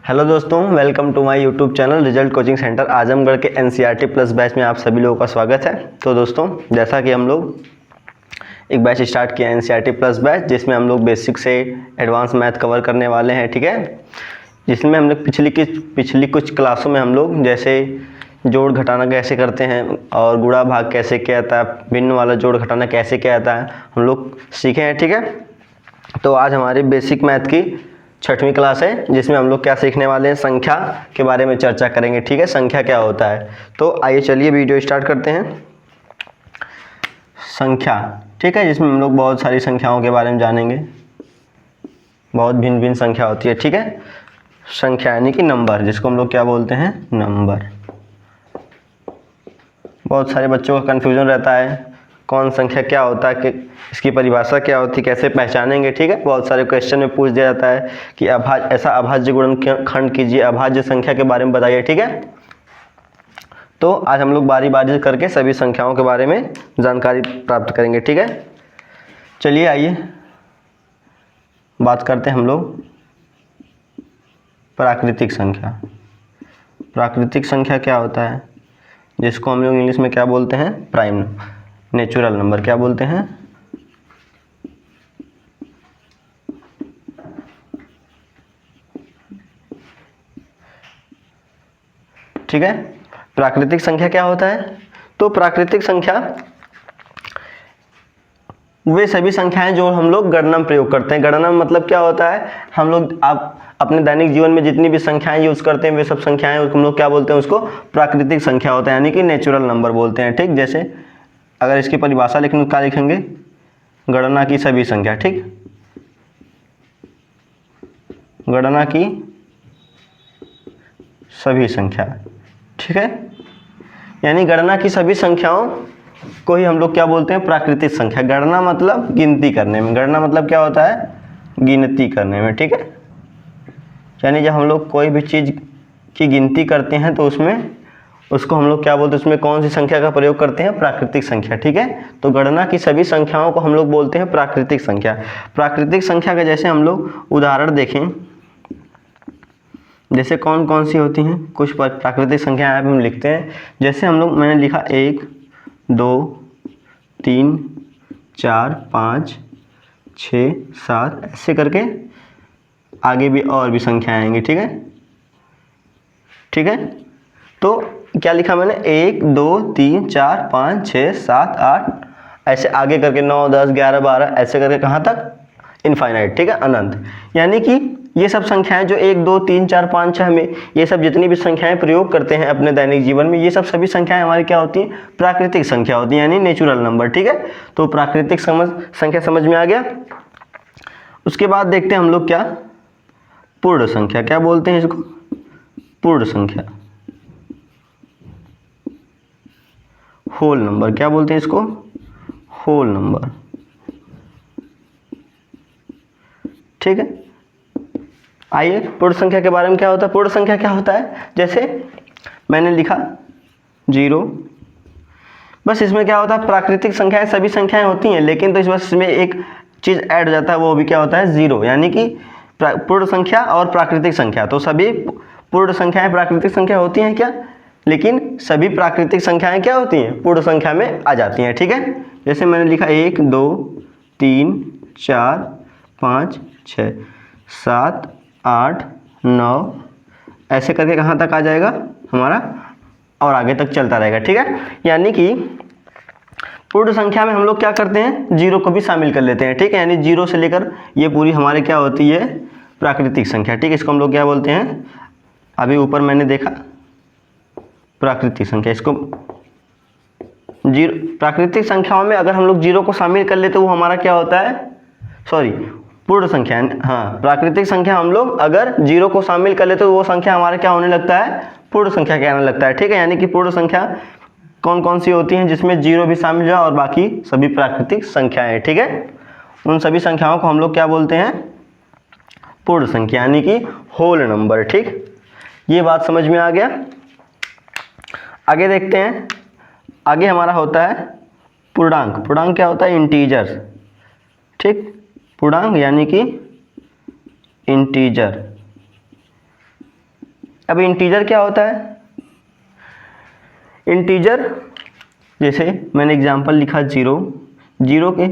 Hello दोस्तों, welcome to my YouTube channel result coaching centre Azamgarh के NCERT plus batch में आप सभी लोगों का स्वागत है। तो दोस्तों, जैसा कि हम लोग एक बैच स्टार्ट किया एनसीईआरटी प्लस बैच, जिसमें हम लोग बेसिक से एडवांस मैथ कवर करने वाले हैं, ठीक है। जिसमें हम लोग पिछली कुछ क्लासों में हम लोग जैसे जोड़ घटाना कैसे करते हैं और गुणा भाग कैसे किया जाता है, भिन्न वाला जोड़ घटाना कैसे किया जाता है, हम लोग सीखे हैं, ठीक है। तो आज हमारी बेसिक मैथ की 6वीं क्लास है, जिसमें हम लोग क्या सीखने वाले हैं, संख्या के बारे में चर्चा करेंगे, ठीक है। संख्या क्या होता है, तो आइए चलिए वीडियो स्टार्ट करते हैं। संख्या, ठीक है, जिसमें हम लोग बहुत सारी संख्याओं के बारे में जानेंगे। बहुत भिन्न भिन्न संख्या होती है, ठीक है। संख्या यानी कि नंबर, जिसको हम लोग क्या बोलते हैं, नंबर। बहुत सारे बच्चों का कन्फ्यूजन रहता है कौन संख्या क्या होता है, कि इसकी परिभाषा क्या होती है, कैसे पहचानेंगे, ठीक है। बहुत सारे क्वेश्चन में पूछ दिया जाता है कि ऐसा अभाज्य गुणनखंड कीजिए, अभाज्य संख्या के बारे में बताइए, ठीक है। तो आज हम लोग बारी बारी करके सभी संख्याओं के बारे में जानकारी प्राप्त करेंगे, ठीक है। चलिए आइए बात करते हैं हम लोग प्राकृतिक संख्या। प्राकृतिक संख्या क्या होता है, जिसको हम लोग इंग्लिश में क्या बोलते हैं, प्राइम नेचुरल नंबर। क्या बोलते हैं, ठीक है। प्राकृतिक संख्या क्या होता है, तो प्राकृतिक संख्या वे सभी संख्याएं जो हम लोग गणना में प्रयोग करते हैं। गणना मतलब क्या होता है, हम लोग आप अपने दैनिक जीवन में जितनी भी संख्याएं यूज करते हैं वे सब संख्याएं हम लोग क्या बोलते हैं, उसको प्राकृतिक संख्या होता है, यानी कि नेचुरल नंबर बोलते हैं, ठीक। जैसे अगर इसकी परिभाषा लिखेंगे क्या लिखेंगे, गणना की सभी संख्या, ठीक। गणना की सभी संख्या, ठीक है। यानी गणना की सभी संख्याओं को ही हम लोग क्या बोलते हैं, प्राकृतिक संख्या। गणना मतलब गिनती करने में, गणना मतलब क्या होता है, गिनती करने में, ठीक है। यानी जब हम लोग कोई भी चीज़ की गिनती करते हैं तो उसमें उसको हम लोग क्या बोलते हैं, उसमें कौन सी संख्या का प्रयोग करते हैं, प्राकृतिक संख्या, ठीक है। तो गणना की सभी संख्याओं को हम लोग बोलते हैं प्राकृतिक संख्या। प्राकृतिक संख्या का जैसे हम लोग उदाहरण देखें, जैसे कौन कौन सी होती हैं, कुछ प्राकृतिक संख्या यहाँ पे हम लिखते हैं। जैसे हम लोग, मैंने लिखा 1 2 3 4 5 6 7, ऐसे करके आगे भी और भी संख्याएं आएंगी, ठीक है, ठीक है। तो क्या लिखा मैंने, 1 2 3 4 5 6 7 8, ऐसे आगे करके 9 10 11 12, ऐसे करके कहाँ तक, इनफाइनाइट, ठीक है, अनंत। यानी कि ये सब संख्याएं जो 1 2 3 4 5 6 में, ये सब जितनी भी संख्याएं प्रयोग करते हैं अपने दैनिक जीवन में, ये सब सभी संख्याएं हमारी क्या होती हैं, प्राकृतिक संख्या होती हैं, यानी नेचुरल नंबर, ठीक है। तो प्राकृतिक संख्या समझ में आ गया। उसके बाद देखते हैं हम लोग क्या, पूर्ण संख्या। क्या बोलते हैं इसको, पूर्ण संख्या, होल नंबर। क्या बोलते हैं इसको, होल नंबर, ठीक है। आइए पूर्ण संख्या के बारे में क्या होता है। पूर्ण संख्या क्या होता है, जैसे मैंने लिखा 0, बस इसमें क्या होता है, प्राकृतिक संख्याएं सभी संख्याएं होती हैं, लेकिन तो इस बस इसमें एक चीज ऐड हो जाता है, वो भी क्या होता है, 0। यानी कि पूर्ण संख्या और प्राकृतिक संख्या, तो सभी पूर्ण संख्याएं प्राकृतिक संख्या होती हैं क्या, लेकिन सभी प्राकृतिक संख्याएं क्या होती हैं, पूर्ण संख्या में आ जाती हैं, ठीक है। जैसे मैंने लिखा 1 2 3 4 5 6 7 8 9, ऐसे करके कहाँ तक आ जाएगा हमारा, और आगे तक चलता रहेगा, ठीक है। यानी कि पूर्ण संख्या में हम लोग क्या करते हैं, 0 को भी शामिल कर लेते हैं, ठीक है। यानी 0 से लेकर ये पूरी हमारे क्या होती है, प्राकृतिक संख्या, ठीक है। इसको हम लोग क्या बोलते हैं, अभी ऊपर मैंने देखा प्राकृतिक संख्या, इसको 0 प्राकृतिक संख्याओं में अगर हम लोग 0 को शामिल कर लेते, वो हमारा क्या होता है, सॉरी, पूर्ण संख्या, हाँ, प्राकृतिक संख्या हम लोग अगर 0 को शामिल कर लेते तो वो संख्या हमारा क्या होने लगता है, पूर्ण संख्या कहने लगता है, ठीक है। यानी कि पूर्ण संख्या कौन कौन सी होती हैं, जिसमें 0 भी शामिल है और बाकी सभी प्राकृतिक संख्याएं, ठीक है। उन सभी संख्याओं को हम लोग क्या बोलते हैं, पूर्ण संख्या, यानी कि होल नंबर, ठीक। ये बात समझ में आ गया। आगे देखते हैं, आगे हमारा होता है पूर्णांक। पूर्णांक क्या होता है, इंटीजर, ठीक। पूर्णांक यानी कि इंटीजर, अब इंटीजर क्या होता है? इंटीजर जैसे मैंने एग्जांपल लिखा 0, 0 के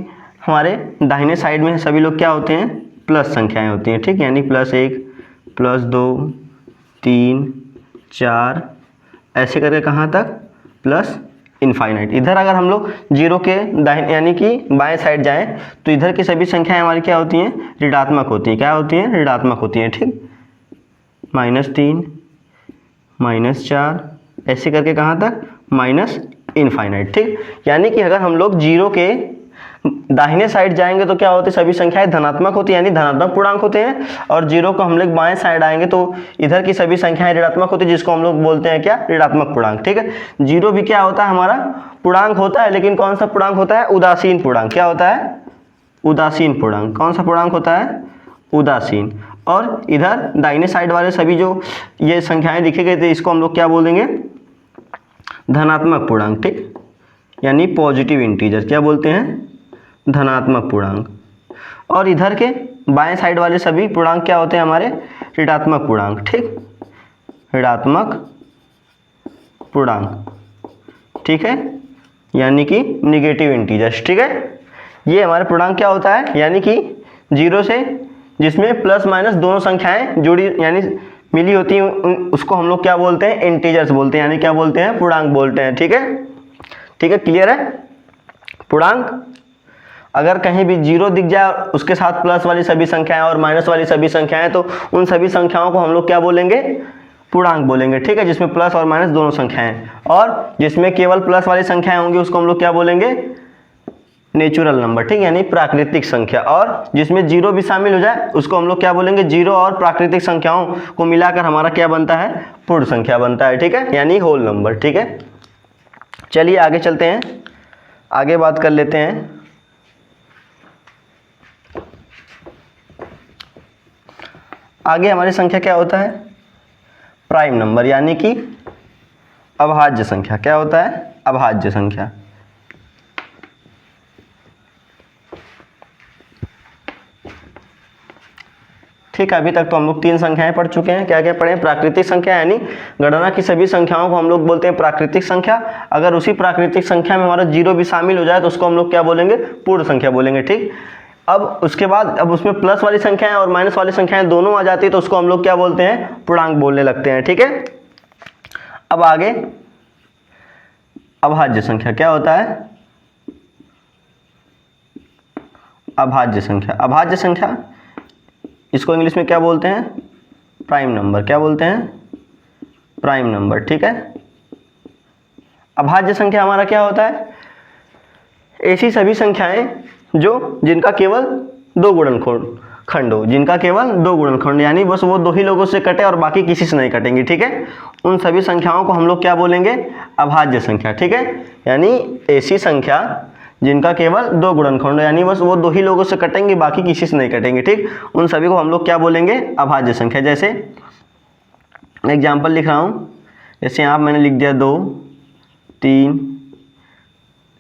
हमारे दाहिने साइड में सभी लोग क्या होते हैं? प्लस संख्याएं होती हैं, ठीक, यानी +1, +2, 3, 4 ऐसे करके कहाँ तक? Plus infinite. इधर अगर हम लोग 0 के दाहिने यानी कि बाएं साइड जाएं तो इधर की सभी संख्याएं हमारी क्या होती हैं? ऋणात्मक होती हैं। क्या होती हैं? ऋणात्मक होती हैं, ठीक। -3, -4 ऐसे करके कहाँ तक? माइनस इनफाइनाइट, ठीक। यानी कि अगर हम लोग 0 के दाहिने साइड जाएंगे तो क्या होती है? सभी संख्याएं धनात्मक होती है, यानी धनात्मक पूर्णांक होते हैं। और 0 को हम लोग बाएं साइड आएंगे तो इधर की सभी संख्याएं ऋणात्मक होती है, जिसको हम लोग बोलते हैं क्या? ऋणात्मक पूर्णांक, ठीक है। 0 भी क्या होता है? हमारा पूर्णांक होता है, लेकिन कौन सा पूर्णांक होता है? उदासीन पूर्णांक। क्या होता है? उदासीन पूर्णांक। कौन सा पूर्णांक होता है? उदासीन। और इधर दाहिने साइड वाले सभी जो ये संख्याएं लिखे गए थे इसको हम लोग क्या बोलेंगे? धनात्मक पूर्णांक, ठीक, यानी पॉजिटिव इंटीजर। क्या बोलते हैं? धनात्मक पूर्णांक। और इधर के बाएं साइड वाले सभी पूर्णांक क्या होते हैं? हमारे ऋणात्मक पूर्णांक, ठीक, ऋणात्मक पूर्णांक, ठीक है, यानी कि निगेटिव इंटीजर्स, ठीक है। ये हमारे पूर्णांक क्या होता है? यानी कि 0 से जिसमें प्लस माइनस दोनों संख्याएं जुड़ी यानी मिली होती हैं उसको हम लोग क्या बोलते हैं? इंटीजर्स बोलते हैं, यानी क्या बोलते हैं? पूर्णांक बोलते हैं, ठीक है, ठीक है, क्लियर है। पूर्णांक अगर कहीं भी 0 दिख जाए उसके साथ प्लस वाली सभी संख्याएं और माइनस वाली सभी संख्याएं तो उन सभी संख्याओं को हम लोग क्या बोलेंगे? पूर्णांक बोलेंगे, ठीक है, जिसमें प्लस और माइनस दोनों संख्याएं। और जिसमें केवल प्लस वाली संख्याएं होंगी उसको हम लोग क्या बोलेंगे? नेचुरल नंबर, ठीक, यानी प्राकृतिक संख्या। और जिसमें 0 भी शामिल हो जाए उसको हम लोग क्या बोलेंगे? 0 और प्राकृतिक संख्याओं को मिलाकर हमारा क्या बनता है? पूर्ण संख्या बनता है, ठीक है, यानी होल नंबर, ठीक है। चलिए आगे चलते हैं, आगे बात कर लेते हैं। आगे हमारी संख्या क्या होता है? प्राइम नंबर, यानी कि अभाज्य संख्या। क्या होता है? अभाज्य संख्या। ठीक है, अभी तक तो हम लोग 3 संख्याएं पढ़ चुके हैं। क्या क्या पढ़े? प्राकृतिक संख्या, यानी गणना की सभी संख्याओं को हम लोग बोलते हैं प्राकृतिक संख्या। अगर उसी प्राकृतिक संख्या में हमारा 0 भी शामिल हो जाए तो उसको हम लोग क्या बोलेंगे? पूर्ण संख्या बोलेंगे, ठीक। अब उसके बाद अब उसमें प्लस वाली संख्याएं और माइनस वाली संख्याएं दोनों आ जाती है तो उसको हम लोग क्या बोलते हैं? पूर्णांक बोलने लगते हैं, ठीक है। अब आगे अभाज्य संख्या। क्या होता है? अभाज्य संख्या। अभाज्य संख्या इसको इंग्लिश में क्या बोलते हैं? Prime number. क्या बोलते हैं? प्राइम नंबर, ठीक है। अभाज्य संख्या हमारा क्या होता है? ऐसी सभी संख्याएं जिनका केवल 2 गुणनखंड हो, जिनका केवल 2 गुणनखंड, यानी बस वो 2 ही लोगों से कटे और बाकी किसी से नहीं कटेंगी, ठीक है। उन सभी संख्याओं को हम लोग क्या बोलेंगे? अभाज्य संख्या, ठीक है। यानी ऐसी संख्या जिनका केवल 2 गुणनखंड, यानी बस वो 2 ही लोगों से कटेंगे, बाकी किसी से नहीं कटेंगे, ठीक। उन सभी को हम लोग क्या बोलेंगे? अभाज्य संख्या। जैसे एग्जाम्पल लिख रहा हूँ, जैसे यहाँ मैंने लिख दिया 2, 3,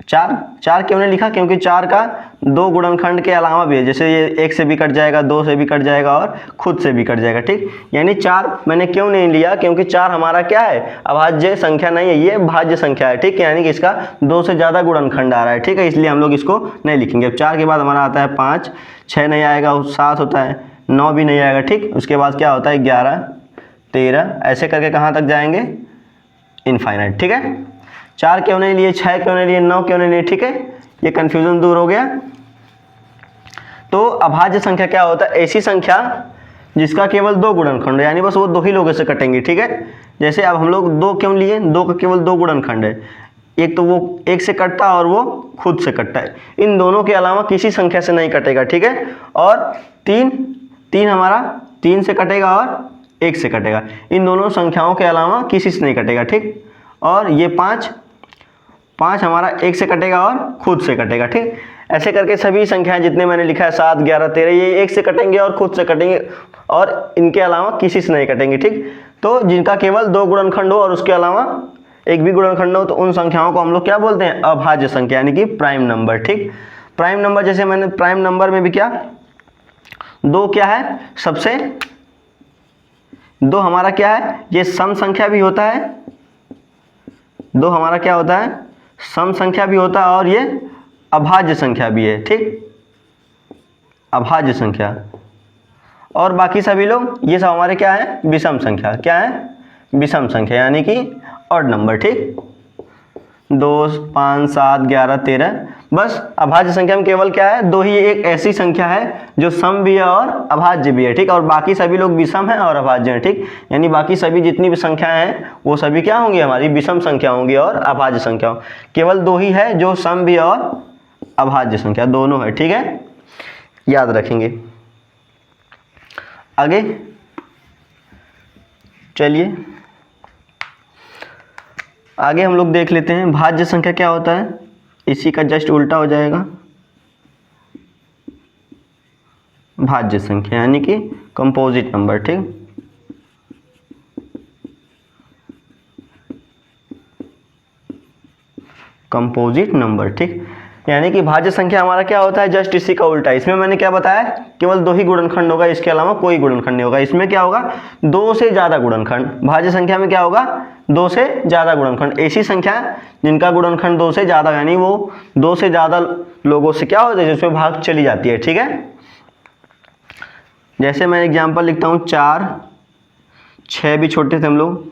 4। 4 क्यों नहीं लिखा? क्योंकि 4 का 2 गुणनखंड के अलावा भी है, जैसे ये 1 से भी कट जाएगा, 2 से भी कट जाएगा और खुद से भी कट जाएगा, ठीक। यानी 4 मैंने क्यों नहीं लिया? क्योंकि 4 हमारा क्या है? अभाज्य संख्या नहीं है, ये भाज्य संख्या है, ठीक है, यानी कि इसका 2 से ज़्यादा गुणनखंड आ रहा है, ठीक है, इसलिए हम लोग इसको नहीं लिखेंगे। अब 4 के बाद हमारा आता है 5, 6 नहीं आएगा, 7 होता है, 9 भी नहीं आएगा, ठीक। उसके बाद क्या होता है? 11, 13 ऐसे करके कहाँ तक जाएंगे? इनफाइनाइट, ठीक है। 4 क्यों नहीं लिए? 6 क्यों नहीं लिए? 9 क्यों नहीं लिए? ठीक है, ये कन्फ्यूजन दूर हो गया। तो अभाज्य संख्या क्या होता है? ऐसी संख्या जिसका केवल 2 गुणनखंड है, यानी बस वो 2 ही लोगों से कटेंगे, ठीक है। जैसे अब हम लोग 2 क्यों लिए? 2 का केवल 2 गुणनखंड है, एक तो वो 1 से कटता है और वो खुद से कटता है, इन दोनों के अलावा किसी संख्या से नहीं कटेगा, ठीक है। और 3 हमारा 3 से कटेगा और 1 से कटेगा, इन दोनों संख्याओं के अलावा किसी से नहीं कटेगा, ठीक। और ये 5 हमारा 1 से कटेगा और खुद से कटेगा, ठीक। ऐसे करके सभी संख्याएं जितने मैंने लिखा है 7, 11, 13 ये 1 से कटेंगे और खुद से कटेंगे और इनके अलावा किसी से नहीं कटेंगे, ठीक। तो जिनका केवल 2 गुणनखंड हो और उसके अलावा एक भी गुणनखंड हो तो उन संख्याओं को हम लोग क्या बोलते हैं? अभाज्य संख्या, यानी कि प्राइम नंबर, ठीक। प्राइम नंबर, जैसे मैंने प्राइम नंबर में भी क्या 2 क्या है? सबसे 2 हमारा क्या है, ये सम संख्या भी होता है, 2 हमारा क्या होता है, सम संख्या भी होता है और ये अभाज्य संख्या भी है, ठीक, अभाज्य संख्या। और बाकी सभी लोग ये सब हमारे क्या है, विषम संख्या। क्या है, विषम संख्या यानी कि ऑड नंबर, ठीक, 2, 5, 7, 11, 13। बस अभाज्य संख्या में केवल क्या है, 2 ही एक ऐसी संख्या है जो सम भी है और अभाज्य भी है, ठीक, और बाकी सभी लोग विषम हैं और अभाज्य हैं, ठीक, यानी बाकी सभी जितनी भी संख्याएं हैं वो सभी क्या होंगी, हमारी विषम संख्या होंगी और अभाज्य संख्या। केवल 2 ही है जो सम भी है और अभाज्य संख्या दोनों है, ठीक है, याद रखेंगे। आगे चलिए, आगे हम लोग देख लेते हैं भाज्य संख्या क्या होता है। इसी का जस्ट उल्टा हो जाएगा, भाज्य संख्या यानी कि कंपोजिट नंबर, ठीक, कंपोजिट नंबर, ठीक, यानी कि भाज्य संख्या हमारा क्या होता है, जस्ट इसी का उल्टा। इसमें मैंने क्या बताया, केवल 2 ही गुणनखंड होगा, इसके अलावा कोई गुणनखंड नहीं होगा। इसमें क्या होगा, 2 से ज़्यादा गुणनखंड। भाज्य संख्या में क्या होगा, 2 से ज़्यादा गुणनखंड। ऐसी संख्या जिनका गुणनखंड 2 से ज़्यादा, यानी वो 2 से ज़्यादा लोगों से क्या होता है, जिसमें भाग चली जाती है, ठीक है। जैसे मैं एग्जाम्पल लिखता हूँ, 4, 6 भी छोटे थे हम लोग,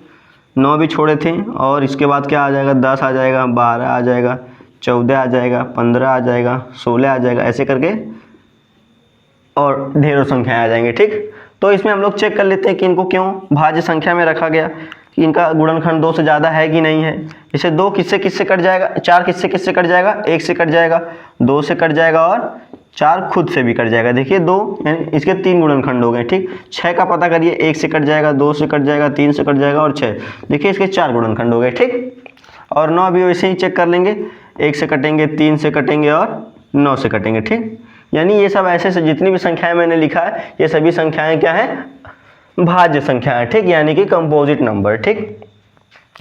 9 भी छोड़े थे, और इसके बाद क्या आ जाएगा, 10 आ जाएगा, 12 आ जाएगा, 14 आ जाएगा, 15 आ जाएगा, 16 आ जाएगा, ऐसे करके और ढेरों संख्याएं आ जाएंगे, ठीक। तो इसमें हम लोग चेक कर लेते हैं कि इनको क्यों भाज्य संख्या में रखा गया, कि इनका गुणनखंड 2 से ज़्यादा है कि नहीं है। जैसे 2 किससे किससे कट जाएगा, 4 किससे किससे कट जाएगा, 1 से कट जाएगा, 2 से कट जाएगा और 4 खुद से भी कट जाएगा। देखिए 2 यानी इसके 3 गुणनखंड हो गए, ठीक। 6 का पता करिए, 1 से कट जाएगा, 2 से कट जाएगा, 3 से कट जाएगा और 6, देखिए इसके 4 गुणनखंड हो गए, ठीक। और 9 भी वैसे ही चेक कर लेंगे, 1 से कटेंगे, 3 से कटेंगे और 9 से कटेंगे, ठीक। यानी ये सब ऐसे से जितनी भी संख्याएं मैंने लिखा है, ये सभी संख्याएं क्या है, भाज्य संख्याएं, ठीक, यानी कि कंपोजिट नंबर, ठीक।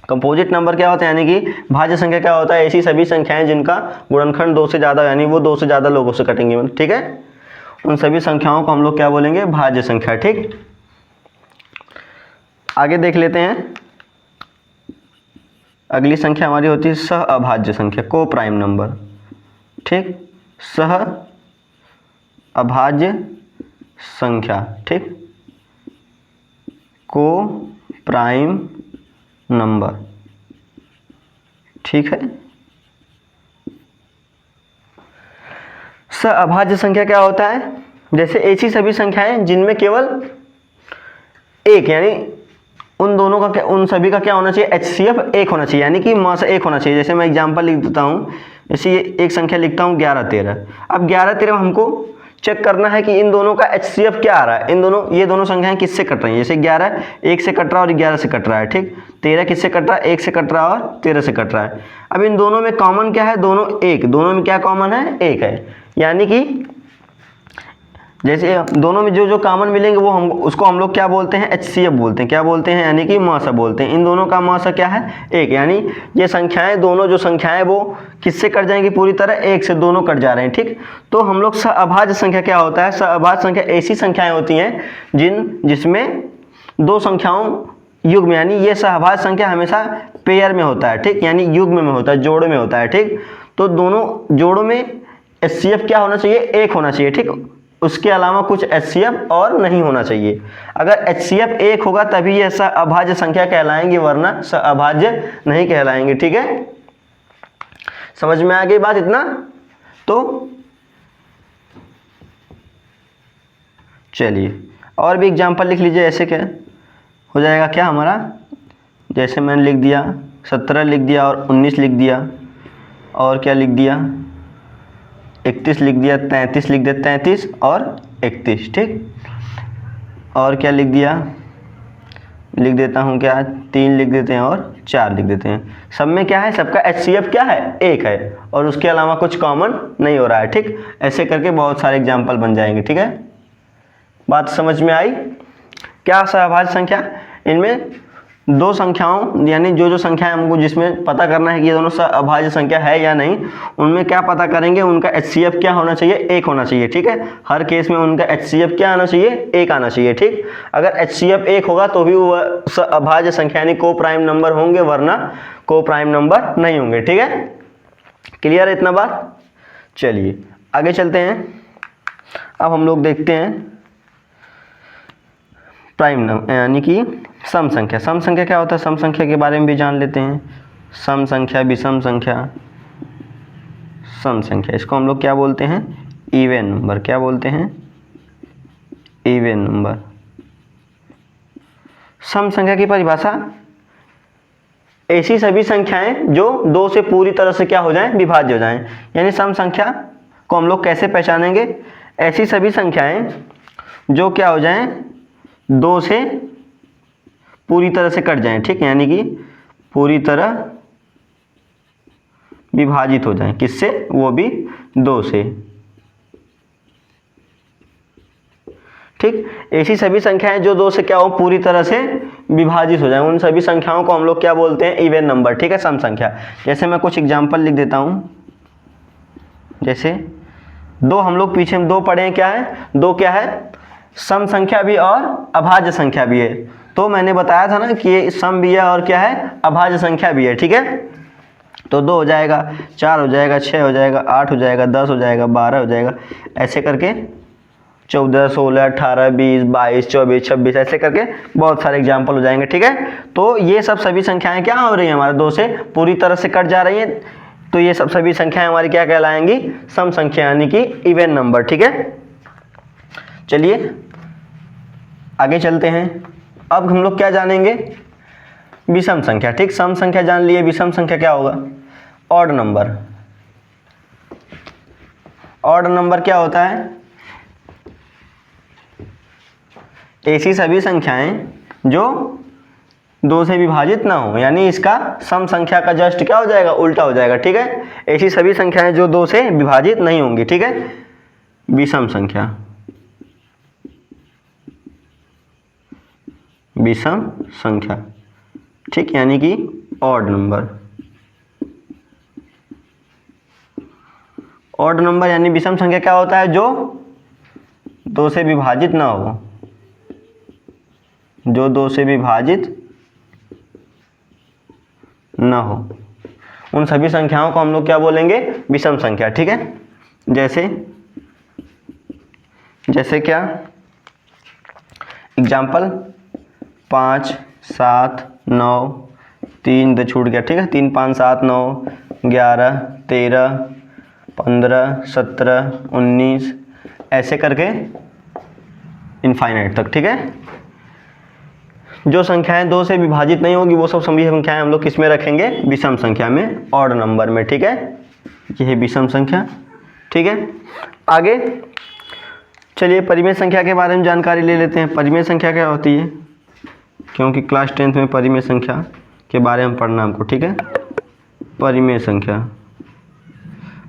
कंपोजिट नंबर क्या होता है, यानी कि भाज्य संख्या क्या होता है, ऐसी सभी संख्याएं जिनका गुणनखंड 2 से ज़्यादा, यानी वो 2 से ज़्यादा लोगों से कटेंगे, ठीक है। उन सभी संख्याओं को हम लोग क्या बोलेंगे, भाज्य संख्या, ठीक। आगे देख लेते हैं, अगली संख्या हमारी होती है सह अभाज्य संख्या, को प्राइम नंबर, ठीक, सह अभाज्य संख्या, ठीक, को प्राइम नंबर, ठीक है। सह अभाज्य संख्या क्या होता है, जैसे ऐसी सभी संख्याएं जिनमें केवल एक, यानी उन दोनों का क्या, उन सभी का क्या होना चाहिए, HCF 1 होना चाहिए, यानी कि मास 1 होना चाहिए। जैसे मैं एग्जांपल लिख देता हूँ, जैसे ये एक संख्या लिखता हूँ 11, 13। अब 11, 13 हमको चेक करना है कि इन दोनों का HCF क्या आ रहा है, इन दोनों, ये दोनों संख्याएं किससे कट रही हैं। जैसे 11 1 से कट रहा है और 11 से कट रहा है, ठीक। 13 किससे कट रहा है, 1 से कट रहा है और 13 से कट रहा है। अब इन दोनों में कॉमन क्या है, दोनों 1, दोनों में क्या कॉमन है, 1 है। यानी कि जैसे दोनों में जो जो कॉमन मिलेंगे वो हम उसको हम लोग क्या बोलते हैं, HCF बोलते हैं। क्या बोलते हैं, यानी कि मासा बोलते हैं। इन दोनों का मासा क्या है, 1, यानी ये संख्याएं, दोनों जो संख्याएं वो किससे कट जाएंगी, पूरी तरह 1 से दोनों कट जा रहे हैं, ठीक। तो हम लोग सहअभाज्य संख्या क्या होता है, सहअभाज्य संख्या ऐसी संख्याएं होती हैं जिसमें 2 संख्याओं युग्म, यानी ये सहअभाज्य संख्या हमेशा पेयर में होता है, ठीक, यानी युग्म में होता है, जोड़े में होता है, ठीक। तो दोनों जोड़ों में HCF क्या होना चाहिए, 1 होना चाहिए, ठीक। उसके अलावा कुछ HCF और नहीं होना चाहिए। अगर HCF 1 होगा तभी ये सहअभाज्य संख्या कहलाएंगे, वरना सहअभाज्य नहीं कहलाएंगे, ठीक है। समझ में आ गई बात इतना। तो चलिए और भी एग्जांपल लिख लीजिए। ऐसे क्या हो जाएगा, क्या हमारा, जैसे मैंने लिख दिया 17 लिख दिया और 19 लिख दिया, और क्या लिख दिया, 31 लिख दिया, 33 लिख दिया, 33 और 31, ठीक। और क्या लिख दिया, लिख देता हूँ क्या, 3 लिख देते हैं और 4 लिख देते हैं। सब में क्या है, सबका HCF क्या है, 1 है, और उसके अलावा कुछ कॉमन नहीं हो रहा है, ठीक। ऐसे करके बहुत सारे एग्जाम्पल बन जाएंगे, ठीक है। बात समझ में आई। क्या सहअभाज्य संख्या, इनमें दो संख्याओं यानी जो संख्याएं हमको जिसमें पता करना है कि ये दोनों अभाज्य संख्या है या नहीं, उनमें क्या पता करेंगे, उनका HCF क्या होना चाहिए, 1 होना चाहिए। ठीक है, हर केस में उनका HCF क्या आना चाहिए, 1 आना चाहिए। ठीक, अगर HCF 1 होगा तो भी वो अभाज्य संख्या यानी को प्राइम नंबर होंगे, वरना को प्राइम नंबर नहीं होंगे। ठीक है, क्लियर है इतना बात। चलिए आगे चलते हैं। अब हम लोग देखते हैं प्राइम नंबर यानी कि सम संख्या। सम संख्या क्या होता है, सम संख्या के बारे में भी जान लेते हैं। सम संख्या, विषम संख्या, सम संख्या, इसको हम लोग क्या बोलते हैं, इवन नंबर। क्या बोलते हैं, इवन नंबर। सम संख्या की परिभाषा, ऐसी सभी संख्याएं जो 2 से पूरी तरह से क्या हो जाएं, विभाज्य हो जाएं। यानी सम संख्या को हम लोग कैसे पहचानेंगे, ऐसी सभी संख्याएं जो क्या हो जाएं, 2 से पूरी तरह से कट जाएं। ठीक, यानी कि पूरी तरह विभाजित हो जाएं। किससे, वो भी 2 से। ठीक, ऐसी सभी संख्याएं जो 2 से क्या हो, पूरी तरह से विभाजित हो जाएं, उन सभी संख्याओं को हम लोग क्या बोलते हैं, इवन नंबर। ठीक है, सम संख्या। जैसे मैं कुछ एग्जांपल लिख देता हूं। जैसे 2 हम लोग पीछे में 2 पढ़े हैं, क्या है, 2 क्या है, सम संख्या भी और अभाज्य संख्या भी है। तो मैंने बताया था ना कि ये सम भी है और क्या है, अभाज्य संख्या भी है। ठीक है, तो 2 हो जाएगा, 4 हो जाएगा, 6 हो जाएगा, 8 हो जाएगा, 10 हो जाएगा, 12 हो जाएगा, ऐसे करके 14, 16, 18, 20, 22, 24, 26 ऐसे करके बहुत सारे एग्जाम्पल हो जाएंगे। ठीक है, तो ये सब सभी संख्याएं क्या हो रही हैं, हमारे 2 से पूरी तरह से कट जा रही हैं, तो ये सब सभी संख्याएं हमारी क्या कहलाएंगी, सम संख्या यानी कि इवन नंबर। ठीक है, चलिए आगे चलते हैं। अब हम लोग क्या जानेंगे, विषम संख्या। ठीक, सम संख्या जान लिए, विषम संख्या क्या होगा, ऑड नंबर। ऑड नंबर क्या होता है, ऐसी सभी संख्याएं जो 2 से विभाजित ना हो, यानी इसका सम संख्या का जस्ट क्या हो जाएगा, उल्टा हो जाएगा। ठीक है, ऐसी सभी संख्याएं जो 2 से विभाजित नहीं होंगी। ठीक है, विषम संख्या, विषम संख्या। ठीक, यानी कि ऑड नंबर। ऑड नंबर यानी विषम संख्या क्या होता है, जो 2 से विभाजित ना हो, जो 2 से विभाजित ना हो, उन सभी संख्याओं को हम लोग क्या बोलेंगे, विषम संख्या। ठीक है, जैसे क्या एग्जाम्पल, 5, 7, 9, 3 तो छूट गया। ठीक है, 3, 5, 7, 9, 11, 13, 15, 17, 19 ऐसे करके इनफाइनाइट तक। ठीक है, जो संख्याएं 2 से विभाजित नहीं होगी वो सब सभी संख्याएं हम लोग किस में रखेंगे, विषम संख्या में, ऑड नंबर में। ठीक है, ये है विषम संख्या। ठीक है, आगे चलिए परिमेय संख्या के बारे में जानकारी ले लेते हैं। परिमेय संख्या क्या होती है, क्योंकि क्लास 10th में परिमेय संख्या के बारे में पढ़ना हमको। ठीक है, परिमेय संख्या,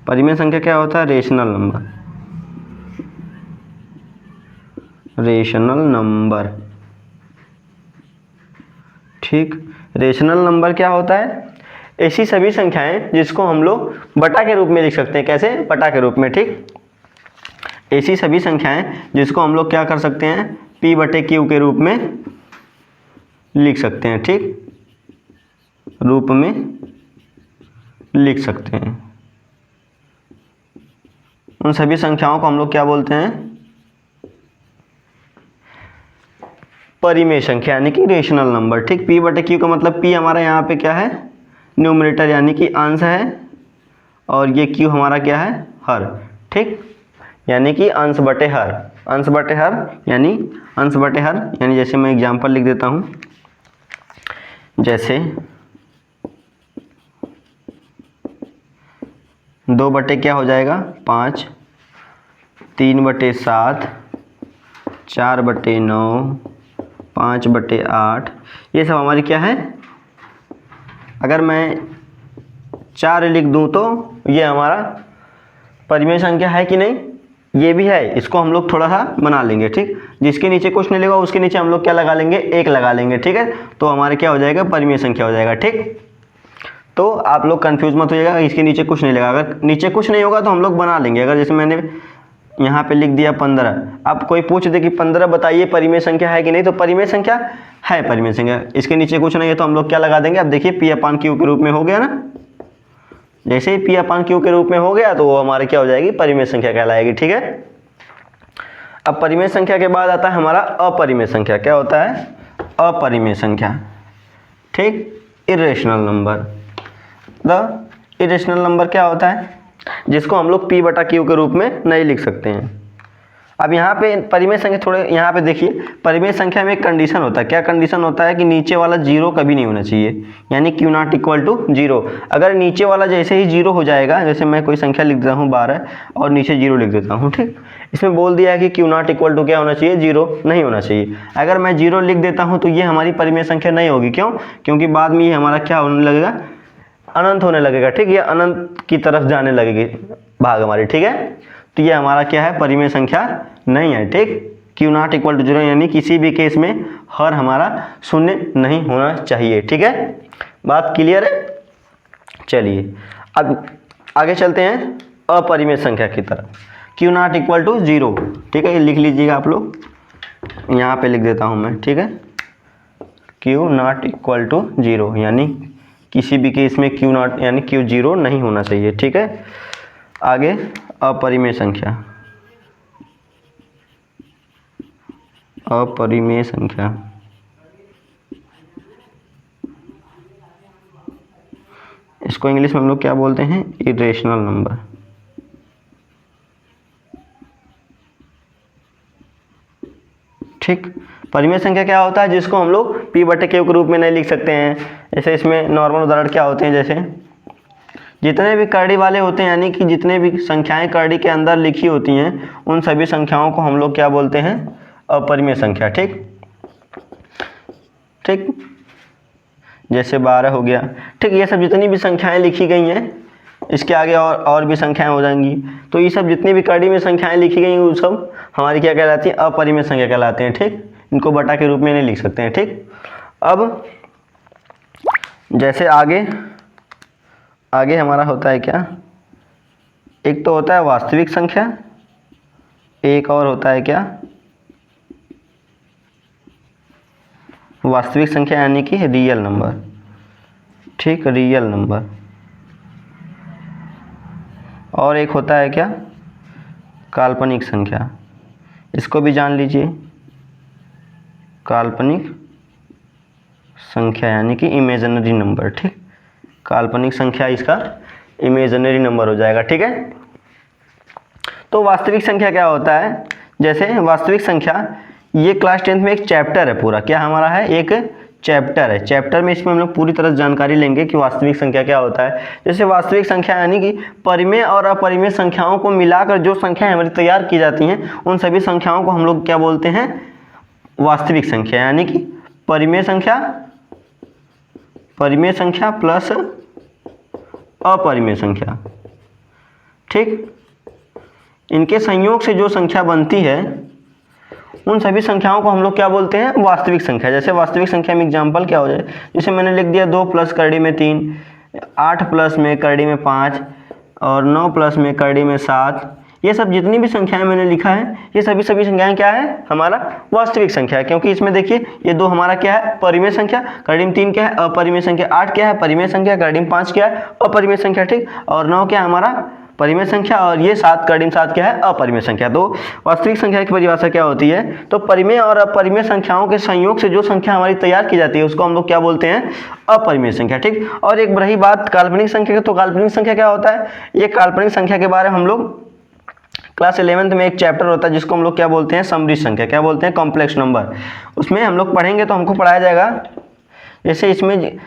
परिमेय संख्या क्या होता है, रेशनल नंबर। Rational number. ठीक, रेशनल नंबर क्या होता है, ऐसी सभी संख्याएं जिसको हम लोग बटा के रूप में लिख सकते हैं। कैसे, बटा के रूप में। ठीक, ऐसी सभी संख्याएं जिसको हम लोग क्या कर सकते हैं, P/Q के रूप में लिख सकते हैं। ठीक, रूप में लिख सकते हैं। उन सभी संख्याओं को हम लोग क्या बोलते हैं, परिमेय संख्या यानी कि रेशनल नंबर। ठीक, P/Q का मतलब P हमारा यहाँ पे क्या है, न्यूमरेटर यानी कि अंश है, और ये Q हमारा क्या है, हर। ठीक, यानी कि अंश बटे हर। अंश बटे हर यानी अंश बटे हर यानी जैसे मैं एग्जांपल लिख देता हूँ। जैसे 2 बटे क्या हो जाएगा, 5, 3/7, 4/9, 5/8, ये सब हमारी क्या है। अगर मैं 4 लिख दूं तो ये हमारा परिमेय संख्या है कि नहीं, ये भी है, इसको हम लोग थोड़ा सा बना लेंगे, ठीक। जिसके नीचे कुछ नहीं लगा उसके नीचे हम लोग क्या लगा लेंगे, 1 लगा लेंगे, ठीक है। तो हमारे क्या हो जाएगा, परिमेय संख्या हो जाएगा, ठीक। तो आप लोग कंफ्यूज मत होइएगा, इसके नीचे कुछ नहीं लगा, अगर नीचे कुछ नहीं होगा तो हम लोग बना लेंगे। अगर जैसे मैंने यहाँ पे लिख दिया 15, अब कोई पूछ दे कि 15 बताइए परिमेय संख्या है कि नहीं, तो परिमेय संख्या है, परिमेय संख्या। इसके नीचे कुछ नहीं है तो हम लोग क्या लगा देंगे, अब देखिए P/Q के रूप में हो गया ना। जैसे ही P/Q के रूप में हो गया तो वो हमारे क्या हो जाएगी, परिमेय संख्या कहलाएगी, ठीक है। अब परिमेय संख्या के बाद आता है हमारा अपरिमेय संख्या। क्या होता है, अपरिमेय संख्या, ठीक। Irrational number. The irrational number क्या होता है, जिसको हम लोग P/Q के रूप में नहीं लिख सकते हैं। अब यहाँ पे परिमेय संख्या, थोड़े यहाँ पे देखिए, परिमेय संख्या में एक कंडीशन होता है। क्या कंडीशन होता है कि नीचे वाला 0 कभी नहीं होना चाहिए, यानी Q0 = 0। अगर नीचे वाला जैसे ही 0 हो जाएगा, जैसे मैं कोई संख्या लिख देता हूँ 12 और नीचे 0 लिख देता हूँ, ठीक। इसमें बोल दिया है कि Q0 = क्या होना चाहिए, 0 नहीं होना चाहिए। अगर मैं 0 लिख देता हूँ तो ये हमारी परिमेय संख्या नहीं होगी। क्यों, क्योंकि बाद में ये हमारा क्या होने लगेगा, अनंत होने लगेगा, ठीक। ये अनंत की तरफ जाने लगेगी भाग हमारी, ठीक है। तो ये हमारा क्या है, परिमेय संख्या नहीं है, ठीक। Q0 = 0, यानी किसी भी केस में हर हमारा 0 नहीं होना चाहिए, ठीक है। बात क्लियर है। चलिए अब आगे चलते हैं अपरिमेय संख्या की तरफ। Q0 = 0, ठीक है। ये लिख लीजिएगा आप लोग, यहाँ पे लिख देता हूँ मैं, ठीक है। Q0 = 0, यानी किसी भी केस में Q0 यानी Q0 नहीं होना चाहिए, ठीक है। आगे अपरिमेय संख्या। अपरिमेय संख्या, इसको इंग्लिश में हम लोग क्या बोलते हैं, इरेशनल नंबर, ठीक। परिमेय संख्या क्या होता है, जिसको हम लोग P/Q के रूप में नहीं लिख सकते हैं। जैसे इसमें नॉर्मल उदाहरण क्या होते हैं, जैसे जितने भी करड़ी वाले होते हैं, यानी कि जितने भी संख्याएं करड़ी के अंदर लिखी होती हैं, उन सभी संख्याओं को हम लोग क्या बोलते हैं, अपरिमेय संख्या, ठीक। ठीक, जैसे 12 हो गया, ठीक। ये सब जितनी भी संख्याएं लिखी गई हैं, इसके आगे और भी संख्याएं हो जाएंगी। तो ये सब जितनी भी कड़ी में संख्याएं लिखी गई हैं, वो सब हमारी क्या कहलाती हैं, अपरिमेय संख्या कहलाते हैं, ठीक। इनको बटा के रूप में नहीं लिख सकते हैं, ठीक। अब जैसे आगे हमारा होता है क्या, एक तो होता है वास्तविक संख्या, एक और होता है क्या, वास्तविक संख्या यानी कि रियल नंबर, ठीक, रियल नंबर। और एक होता है क्या, काल्पनिक संख्या। इसको भी जान लीजिए, काल्पनिक संख्या यानी कि इमेजिनरी नंबर, ठीक। काल्पनिक संख्या इसका इमेजिनरी नंबर हो जाएगा, ठीक है। तो वास्तविक संख्या क्या होता है, जैसे वास्तविक संख्या, ये क्लास 10th में एक चैप्टर है पूरा। क्या हमारा है, एक चैप्टर है। चैप्टर में इसमें हम लोग पूरी तरह जानकारी लेंगे कि वास्तविक संख्या क्या होता है। जैसे वास्तविक संख्या यानी कि परिमेय और अपरिमेय संख्याओं को मिलाकर जो संख्याएं हमारी तैयार की जाती हैं, उन सभी संख्याओं को हम लोग क्या बोलते हैं, वास्तविक संख्या। यानी कि परिमेय संख्या प्लस अपरिमेय संख्या, ठीक। इनके संयोग से जो संख्या बनती है, उन सभी संख्याओं को हम लोग क्या बोलते हैं, वास्तविक संख्या। जैसे वास्तविक संख्या में एग्जाम्पल क्या हो जाए, जैसे मैंने लिख दिया 2 + करड़ी में 3, 8 + में करड़ी में 5 और 9 + में करड़ी में 7। ये सब जितनी भी संख्याएं मैंने लिखा है, ये सभी संख्याएं क्या है, हमारा वास्तविक संख्या है। क्योंकि इसमें देखिए ये 2 हमारा क्या है, परिमेय संख्या, करड़ी में 3 क्या है, अपरिमेय संख्या, 8 क्या है, परिमेय संख्या, करड़ी में 5 क्या है, अपरिमेय संख्या, ठीक। और 9 क्या है हमारा परिमेय संख्या, और ये 7 करड़ी में 7 क्या है, अपरिमेय संख्या। तो वास्तविक संख्या की परिभाषा क्या होती है, तो परिमेय और अपरिमेय संख्याओं के संयोग से जो संख्या हमारी तैयार की जाती है, उसको हम लोग क्या बोलते हैं, अपरिमेय संख्या, ठीक। और एक रही बात काल्पनिक संख्या की, तो काल्पनिक संख्या क्या होता है, ये काल्पनिक संख्या के बारे में हम लोग क्लास 11th में एक चैप्टर होता है जिसको हम लोग क्या बोलते हैं, समृद्ध संख्या, क्या बोलते हैं, कॉम्प्लेक्स नंबर। उसमें हम लोग पढ़ेंगे तो हमको पढ़ाया जाएगा, जैसे इसमें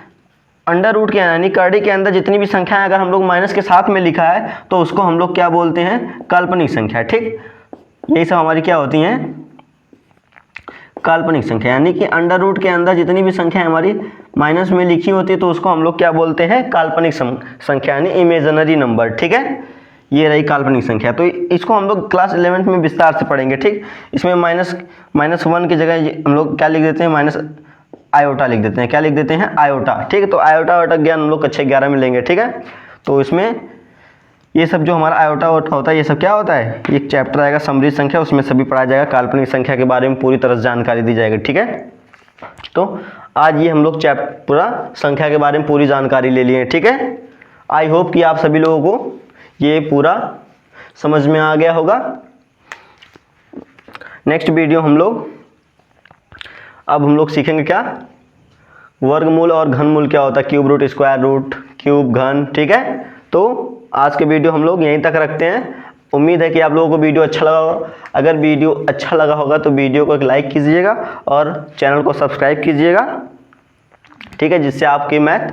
अंडर रूट के यानी करड़ी के अंदर जितनी भी संख्याएं अगर हम लोग माइनस के साथ में लिखा है, तो उसको हम लोग क्या बोलते हैं, काल्पनिक संख्या, ठीक। यही सब हमारी क्या होती हैं, काल्पनिक संख्या। यानी कि अंडर रूट के अंदर जितनी भी संख्या हमारी माइनस में लिखी होती है, तो उसको हम लोग क्या बोलते हैं, काल्पनिक संख्या यानी इमेजिनरी नंबर, ठीक है। ये रही काल्पनिक संख्या। तो इसको हम लोग क्लास 11th में विस्तार से पढ़ेंगे, ठीक। इसमें -1 की जगह हम लोग क्या लिख देते हैं, माइनस आयोटा लिख देते हैं। क्या लिख देते हैं, आयोटा, ठीक है। तो आयोटा ज्ञान हम लोग कक्षा 11 में लेंगे, ठीक है। तो इसमें ये सब जो हमारा आयोटा होता है, ये सब क्या होता है, एक चैप्टर आएगा समृद्ध संख्या, उसमें सभी पढ़ाया जाएगा, काल्पनिक संख्या के बारे में पूरी तरह से जानकारी दी जाएगी, ठीक है। तो आज ये हम लोग पूरा संख्या के बारे में पूरी जानकारी ले लिए, ठीक है। आई होप कि आप सभी लोगों को ये पूरा समझ में आ गया होगा। नेक्स्ट वीडियो अब हम लोग सीखेंगे क्या, वर्गमूल और घनमूल क्या होता है, cube root, square root, cube, घन, ठीक है। तो आज के वीडियो हम लोग यहीं तक रखते हैं। उम्मीद है कि आप लोगों को वीडियो अच्छा लगा होगा। अगर वीडियो अच्छा लगा होगा तो वीडियो को एक लाइक कीजिएगा और चैनल को सब्सक्राइब कीजिएगा, ठीक है, जिससे आपकी मैथ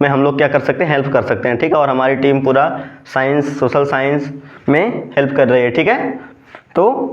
में हम लोग क्या कर सकते हैं, हेल्प कर सकते हैं, ठीक है। और हमारी टीम पूरा साइंस, सोशल साइंस में हेल्प कर रही है, ठीक है। तो